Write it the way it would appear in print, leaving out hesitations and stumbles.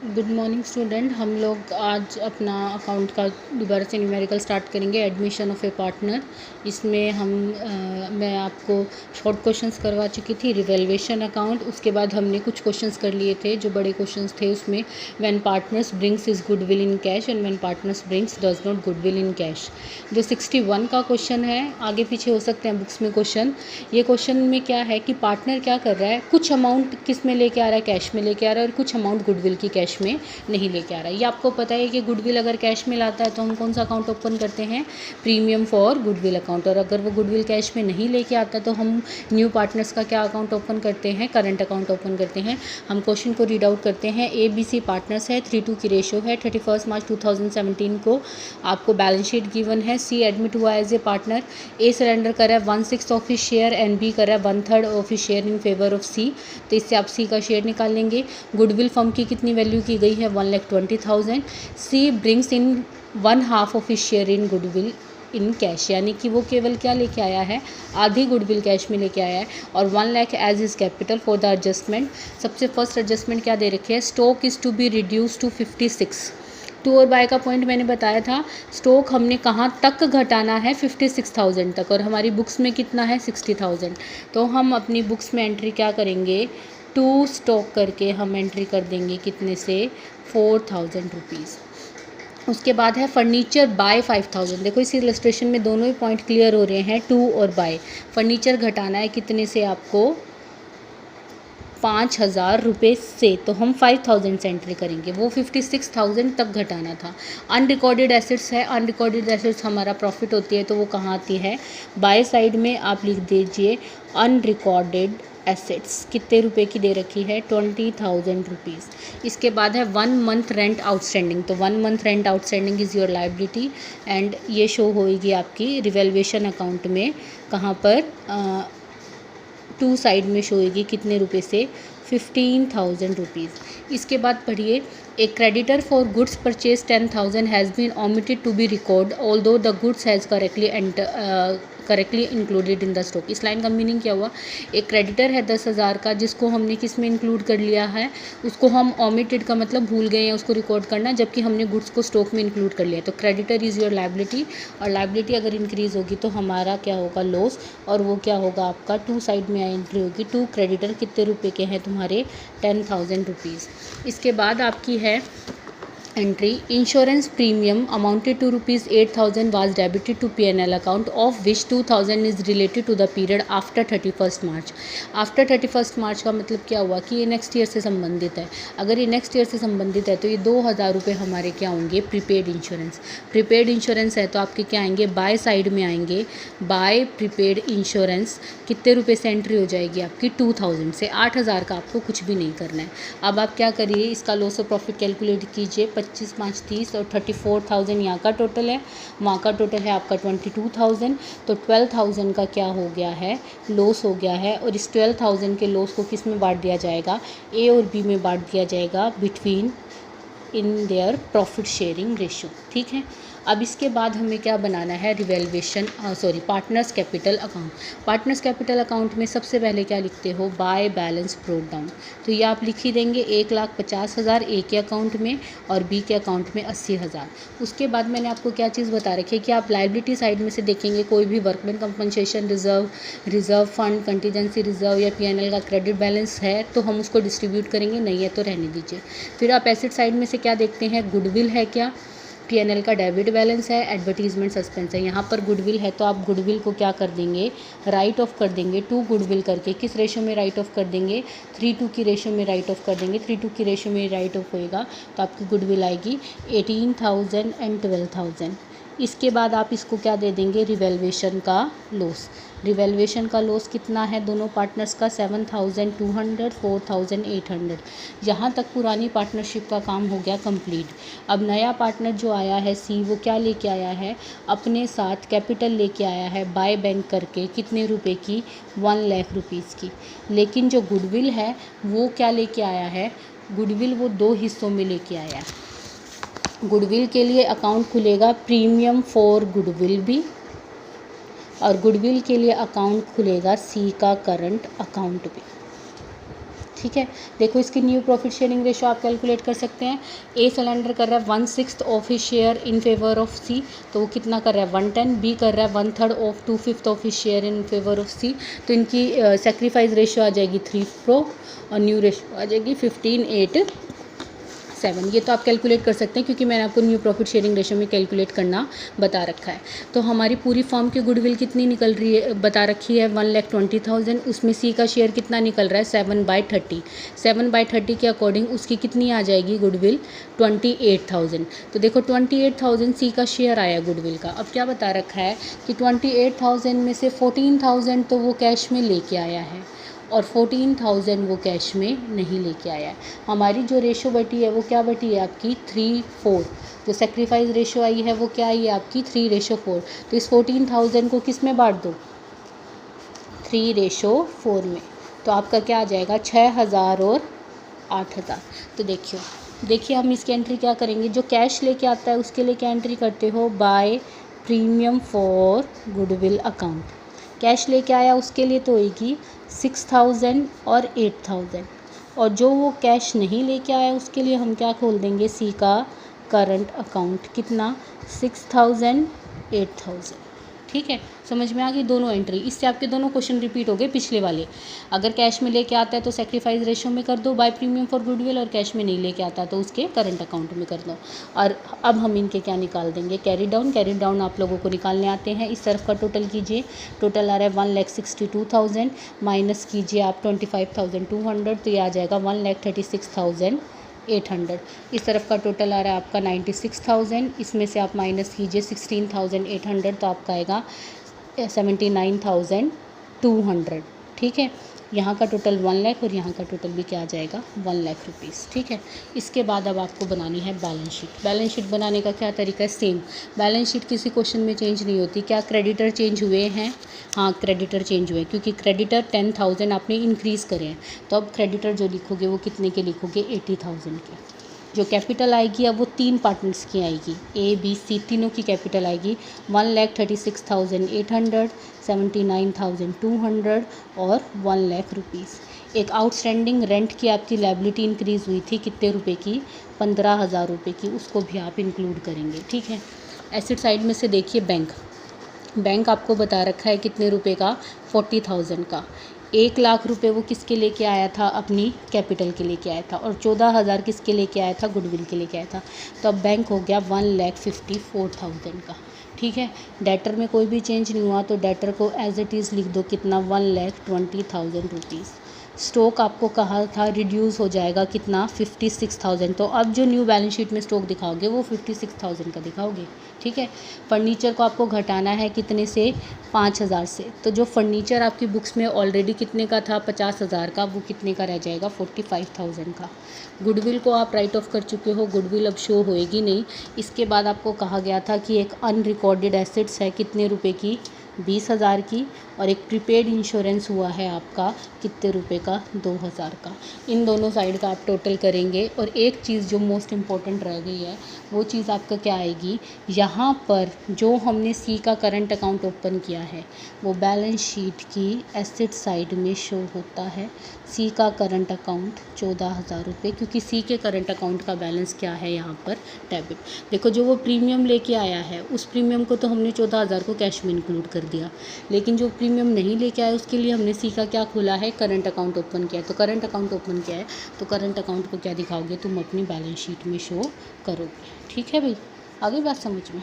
Good morning student. हम लोग आज अपना अकाउंट का दोबारा से न्यूमेरिकल स्टार्ट करेंगे, एडमिशन ऑफ ए पार्टनर। इसमें मैं आपको शॉर्ट क्वेश्चंस करवा चुकी थी, रिवेल्वेशन अकाउंट। उसके बाद हमने कुछ क्वेश्चंस कर लिए थे जो बड़े क्वेश्चंस थे। उसमें when partners brings is goodwill in cash and when partners brings does not goodwill in cash. जो 61 का क्वेश्चन है, आगे पीछे हो सकते हैं बुक्स में क्वेश्चन। ये क्वेश्चन में क्या है कि पार्टनर क्या कर रहा है, कुछ अमाउंट किस में लेके आ रहा है, कैश में लेके आ रहा है, और कुछ अमाउंट गुडविल की कैश में नहीं लेके आ रहा है। ये आपको पता है कि गुडविल अगर कैश में लाता है तो हम कौन सा अकाउंट ओपन करते हैं, प्रीमियम फॉर गुडविल अकाउंट। और अगर वो गुडविल कैश में नहीं लेके आता तो हम न्यू पार्टनर्स का क्या अकाउंट ओपन करते हैं, करंट अकाउंट ओपन करते हैं। हम क्वेश्चन को रीड आउट करते हैं। ABC पार्टनर्स है, 3:2 की रेशो है। 31 मार्च 2017 को आपको बैलेंस शीट गिवन है। C एडमिट हुआ as a partner. A surrender करा है 1/6 of his share and B करा है 1/3 of his share in favour of C। तो इससे आप C का शेयर निकाल लेंगे। गुडविल फर्म की कितनी वैल्यू की गई है, 1,20,000। C brings in 1/2 of his share in goodwill in cash, यानी कि वो केवल क्या लेके आया है, आधी गुडविल कैश में लेके आया है। और 1 lakh as is capital for the adjustment. सबसे फर्स्ट एडजस्टमेंट क्या दे रखे है, stock is to be reduce to 56। To और बाय का पॉइंट मैंने बताया था। स्टॉक हमने कहाँ तक घटाना है, 56,000 तक, और हमारी बुक्स में कितना है, 60,000। तो हम अपनी बुक्स में एंट्री क्या करेंगे, टू स्टॉक करके हम एंट्री कर देंगे कितने से, 4,000 रुपीज़। उसके बाद है फर्नीचर बाय 5,000। देखो इस इलस्ट्रेशन में दोनों ही पॉइंट क्लियर हो रहे हैं, टू और बाय। फर्नीचर घटाना है कितने से, आपको 5,000 रुपये से, तो हम 5,000 से एंट्री करेंगे। वो 56,000 तक घटाना था। अनरिकॉर्डेड एसेट्स है, अनरिकॉर्डेड एसेट्स हमारा प्रॉफिट होती है, तो वो कहाँ आती है, बाय साइड में आप लिख दीजिए अनरिकॉर्डेड एसेट्स। कितने रुपए की दे रखी है, 20,000 रुपीज़। इसके बाद है 1 मंथ रेंट आउटस्टैंडिंग। तो 1 month rent outstanding is your liability and ये शो होएगी आपकी रिवेल्वेशन अकाउंट में, कहाँ पर, टू साइड में शो होगी कितने रुपए से, 15,000 रुपीज़। इसके बाद पढ़िए, a creditor for goods purchase 10,000 has been omitted to be record although the goods has correctly included in the stock. इस लाइन का मीनिंग क्या हुआ, एक क्रेडिटर है 10,000 का, जिसको हमने किस में इंक्लूड कर लिया है, उसको हम ओमिटेड का मतलब भूल गए हैं उसको रिकॉर्ड करना, जबकि हमने गुड्स को स्टॉक में इंक्लूड कर लिया। तो क्रेडिटर इज़ योर लायबिलिटी, और लायबिलिटी अगर इंक्रीज होगी तो हमारा क्या होगा, लॉस, और वो क्या होगा आपका, टू साइड में एंट्री होगी। टू क्रेडिटर कितने रुपए के हैं तुम्हारे, 10,000 रुपीज़। इसके बाद आपकी है entry, insurance premium amounted to ₹8,000 was debited to P&L account, of which 2,000 is related to the period after 31 March. After 31 March का मतलब क्या हुआ कि ये नेक्स्ट ईयर से संबंधित है। अगर ये नेक्स्ट ईयर से संबंधित है तो ये 2,000 रुपये हमारे क्या होंगे, प्रीपेड इंश्योरेंस। प्रीपेड इंश्योरेंस है तो आपके क्या आएंगे, बाय साइड में आएंगे, बाय प्रीपेड इंश्योरेंस। कितने रुपये से एंट्री हो जाएगी आपकी, 2,000 से। 8,000 का आपको कुछ भी नहीं करना है। अब आप क्या करिए, इसका लॉस ऑफ प्रॉफिट कैलकुलेट कीजिए। 25, 5, 30 और 34,000 यहाँ का टोटल है, वहाँ का टोटल है आपका 22,000। तो 12,000 का क्या हो गया है, लॉस हो गया है। और इस 12,000 के लॉस को किस में बांट दिया जाएगा, A और B में बांट दिया जाएगा, between in their profit sharing ratio. ठीक है। अब इसके बाद हमें क्या बनाना है, revaluation partners capital account. Partners capital account में सबसे पहले क्या लिखते हो, बाय बैलेंस ब्रोक डाउन। तो ये आप लिख ही देंगे, 1,50,000 A के अकाउंट में और B के अकाउंट में 80,000। उसके बाद मैंने आपको क्या चीज़ बता रखी है कि आप लायबिलिटी साइड में से देखेंगे, कोई भी workman compensation reserve, reserve fund, contingency reserve या P&L का क्रेडिट बैलेंस है तो हम उसको डिस्ट्रीब्यूट करेंगे, नहीं है तो रहने दीजिए। फिर आप एसेट साइड में से क्या देखते हैं, गुडविल है क्या, P&L का डेबिट बैलेंस है, एडवर्टीजमेंट सस्पेंस है। यहाँ पर गुडविल है तो आप गुडविल को क्या कर देंगे, राइट ऑफ कर देंगे, टू गुडविल करके। किस रेशो में राइट ऑफ कर देंगे, 3:2 की रेशो में राइट ऑफ कर देंगे। 3:2 की रेशो में राइट ऑफ होएगा तो आपकी गुडविल आएगी 18,000 एंड 12,000। इसके बाद आप इसको क्या दे देंगे, रिवेल्वेशन का लॉस। रिवेल्वेशन का लॉस कितना है दोनों पार्टनर्स का, 7,200, 4,800। यहाँ तक पुरानी पार्टनरशिप का काम हो गया कंप्लीट। अब नया पार्टनर जो आया है C, वो क्या लेके आया है, अपने साथ कैपिटल लेके आया है बाय बैंक करके, कितने रुपए की, 1 लाख रुपीज़ की। लेकिन जो गुडविल है वो क्या लेके आया है, गुडविल वो 2 हिस्सों में लेके आया है। गुडविल के लिए अकाउंट खुलेगा प्रीमियम फॉर गुडविल भी, और गुडविल के लिए अकाउंट खुलेगा C का करंट अकाउंट भी। ठीक है। देखो इसकी न्यू प्रॉफिट शेयरिंग रेशो आप कैलकुलेट कर सकते हैं। ए सरेंडर कर रहा है 1/6 of his share in favour of C, तो वो कितना कर रहा है 110। बी कर रहा है 1/3 of 2/5 of his share in favour of C, तो इनकी सेक्रीफाइस रेशो आ जाएगी 3 और न्यू रेशो आ जाएगी 15:8 7। ये तो आप कैलकुलेट कर सकते हैं क्योंकि मैंने आपको न्यू प्रॉफिट शेयरिंग रेशो में कैलकुलेट करना बता रखा है। तो हमारी पूरी फर्म की गुडविल कितनी निकल रही है बता रखी है 1,20,000। उसमें सी का शेयर कितना निकल रहा है 7/30। 7/30 के अकॉर्डिंग उसकी कितनी आ जाएगी गुडविल 28,000। तो देखो 28,000 सी का शेयर आया गुडविल का। अब क्या बता रखा है कि 28,000 में से 14,000 तो वो कैश में लेके आया है और 14,000 वो कैश में नहीं लेके आया है। हमारी जो रेशो बटी है वो क्या बटी है आपकी 3:4। जो सेक्रीफाइस रेशो आई है वो क्या आई है आपकी 3:4। तो इस 14,000 को किस में बांट दो 3:4 में, तो आपका क्या आ जाएगा 6,000 और 8,000। तो देखिए हम इसकी एंट्री क्या करेंगे, जो कैश लेके आता है उसके लिए क्या एंट्री करते हो by premium for goodwill account. Cash लेके आया उसके लिए तो होगी 6,000 और 8,000, और जो वो कैश नहीं लेके आया उसके लिए हम क्या खोल देंगे सी का करंट अकाउंट। कितना 6,000 8,000। ठीक है, समझ में आ गई दोनों एंट्री। इससे आपके दोनों क्वेश्चन रिपीट हो गए पिछले वाले। अगर कैश में लेके आता है तो सेक्रीफाइस रेशो में कर दो बाय प्रीमियम फॉर गुडविल, और कैश में नहीं लेके आता तो उसके करंट अकाउंट में कर दो। और अब हम इनके क्या निकाल देंगे कैरी डाउन आप लोगों को निकालने आते हैं। इस तरफ का टोटल कीजिए, टोटल आ रहा है 1,62,000 माइनस कीजिए आप 25,200, तो ये आ जाएगा 1,36,800। इस तरफ का टोटल आ रहा है आपका 96,000, इसमें से आप माइनस कीजिए 16,800, तो आपका आएगा 79,200। ठीक है, यहाँ का टोटल 1 लाख और यहाँ का टोटल भी क्या आ जाएगा 1 लाख रुपीज़। ठीक है, इसके बाद अब आपको बनानी है बैलेंस शीट। बैलेंस शीट बनाने का क्या तरीका है, सेम बैलेंस शीट किसी क्वेश्चन में चेंज नहीं होती। क्या क्रेडिटर चेंज हुए हैं, हाँ क्रेडिटर चेंज हुए, क्योंकि क्रेडिटर 10,000 आपने इंक्रीज़ करे हैं, तो अब क्रेडिटर जो लिखोगे वो कितने के लिखोगे 80,000 के। जो कैपिटल आएगी अब वो 3 पार्टनर्स की आएगी, ए बी सी तीनों की कैपिटल आएगी 1,36,800, 79,200 और 1 लाख रुपीज़। एक आउटस्टैंडिंग रेंट की आपकी लायबिलिटी इंक्रीज़ हुई थी कितने रुपए की 15,000 रुपये की, उसको भी आप इंक्लूड करेंगे। ठीक है, एसेट साइड में से देखिए बैंक आपको बता रखा है कितने रुपए का 40,000 का। 1 लाख रुपए वो किसके लेके आया था, अपनी कैपिटल के लेके आया था, और 14,000 किसके लेके आया था, गुडविल के लेके आया था। तो अब बैंक हो गया 1,54,000 का। ठीक है, डेटर में कोई भी चेंज नहीं हुआ तो डेटर को एज इट इज़ लिख दो कितना 1,20,000 रुपीज़। स्टॉक आपको कहा था रिड्यूस हो जाएगा कितना 56,000, तो अब जो न्यू बैलेंस शीट में स्टॉक दिखाओगे वो 56,000 का दिखाओगे। ठीक है, फर्नीचर को आपको घटाना है कितने से 5,000 से, तो जो फर्नीचर आपकी बुक्स में ऑलरेडी कितने का था 50,000 का, वो कितने का रह जाएगा 45,000 का। गुडविल को आप राइट ऑफ कर चुके हो, गुडविल अब शो होएगी नहीं। इसके बाद आपको कहा गया था कि एक अनरिकॉर्डेड एसेट्स है कितने रुपए की 20,000 की, और एक प्रीपेड इंश्योरेंस हुआ है आपका कितने रुपए का 2,000 का। इन दोनों साइड का आप टोटल करेंगे, और एक चीज़ जो मोस्ट इम्पॉर्टेंट रह गई है वो चीज़ आपका क्या आएगी, यहाँ पर जो हमने सी का करंट अकाउंट ओपन किया है वो बैलेंस शीट की एसेट साइड में शो होता है। सी का करंट अकाउंट 14,000 रुपये, क्योंकि सी के करंट अकाउंट का बैलेंस क्या है यहाँ पर डेबिट। देखो जो वो प्रीमियम लेके आया है उस प्रीमियम को तो हमने 14,000 को कैश में इंक्लूड कर दिया, लेकिन जो प्रीमियम नहीं लेके आया उसके लिए हमने सी का क्या खोला है करंट अकाउंट ओपन किया है। तो करंट अकाउंट ओपन किया है तो करंट अकाउंट को क्या दिखाओगे तुम अपनी बैलेंस शीट में शो करोगे। ठीक है भाई, आगे बात समझ में।